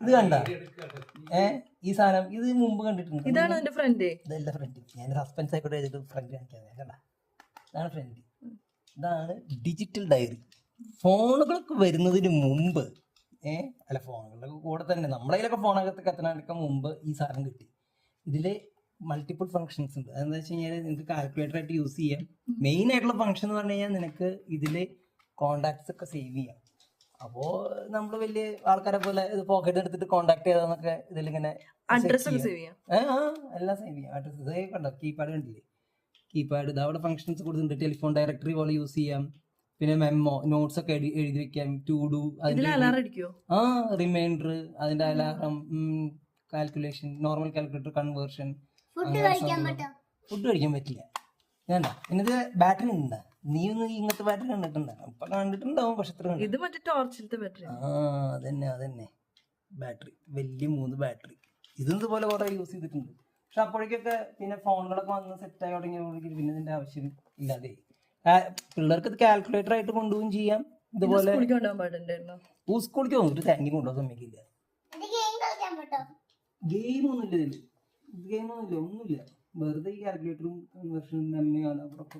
ഇത് കണ്ട ഈ സാധനം ഇത് മുമ്പ് കണ്ടിട്ടുണ്ട്. ഇതാണ് എന്റെ ഫ്രണ്ട്. ഇതല്ല ഫ്രണ്ട്, ഞാൻ സസ്പെൻസ് ആയിക്കോട്ടെ ഫ്രണ്ട് കാണിക്കാതെ കണ്ട. ഇതാണ് ഫ്രണ്ട്. ഇതാണ് ഡിജിറ്റൽ ഡയറി. ഫോണുകളൊക്കെ വരുന്നതിന് മുമ്പ് അല്ല ഫോണുകളുടെ കൂടെ തന്നെ നമ്മളെ കയ്യിലൊക്കെ ഫോണകത്തൊക്കെ എത്തണൊക്കെ മുമ്പ് ഈ സാധനം കിട്ടി. ഇതില് മൾട്ടിപ്പിൾ ഫങ്ഷൻസ് ഉണ്ട്. അതെന്താ വെച്ച് കഴിഞ്ഞാൽ നിനക്ക് കാൽക്കുലേറ്റർ ആയിട്ട് യൂസ് ചെയ്യാം. മെയിൻ ആയിട്ടുള്ള ഫംഗ്ഷൻ എന്ന് പറഞ്ഞു കഴിഞ്ഞാൽ നിനക്ക് ഇതില് കോണ്ടാക്ട്സ് ഒക്കെ സേവ് ചെയ്യാം. അപ്പോൾ നമ്മൾ വലിയ ആൾക്കാരെ പോലെ ഇത് പോക്കറ്റ് എടുത്തിട്ട് കോണ്ടാക്ട് ചെയ്താന്നൊക്കെ ഇതിലിങ്ങനെ അഡ്രസ് ഒക്കെ സേവ് ചെയ്യാം. എല്ലാം സേവ് ചെയ്യാം. അഡ്രസ് സേവ് കണ്ടോ, കീപാഡ് കണ്ടില്ലേ, കീപാഡ് ഇത് അവിടെ ഫംഗ്ഷൻസ് കൊടുത്തിട്ടുണ്ട്. ടെലിഫോൺ ഡയറക്ടറി പോലെ യൂസ് ചെയ്യാം. പിന്നെ മെമ്മോ നോട്ട്സ് ഒക്കെ എഴുതി വെക്കാം. ടു ഡു റിമൈൻഡർ, അതിന്റെ alarm, calculation, normal calculator, conversion. Food കഴിക്കാൻ പറ്റില്ല വേണ്ട. എന്നിട്ട് ബാറ്ററി ഉണ്ടാ, നീ ഒന്ന് ഇങ്ങനത്തെ ബാറ്ററി കണ്ടിട്ടുണ്ടോ? ഇപ്പൊ കണ്ടിട്ടുണ്ടാവും, പക്ഷെ ഇത് മറ്റേ ടോർച്ചിലത്തെ ബാറ്ററി. അതന്നെ ബാറ്ററി, വലിയ 3 ബാറ്ററി. ഇതും ഇതുപോലെ കുറെ യൂസ് ചെയ്തിട്ടുണ്ട്. പക്ഷെ അപ്പോഴേക്കൊക്കെ പിന്നെ ഫോണുകളൊക്കെ വന്ന് സെറ്റ് ആയി തുടങ്ങിയപ്പോഴേക്കും പിന്നെ ഇതിന്റെ ആവശ്യം ഇല്ലാതെ പിള്ളേർക്ക് ഇത് കാൽക്കുലേറ്റർ ആയിട്ട് കൊണ്ടുപോകും ചെയ്യാം. ഇതുപോലെ സ്കൂളിലേക്ക് പോകും. ഒരു താങ്കി കൊണ്ടുപോകാൻ സമ്മതിക്കില്ല. ഗെയിമൊന്നുമില്ല ഇതില്, ഒന്നുമില്ല. വെറുതെ ഈ കാൽക്കുലേറ്ററും കൺവേർഷനും മെമ്മയും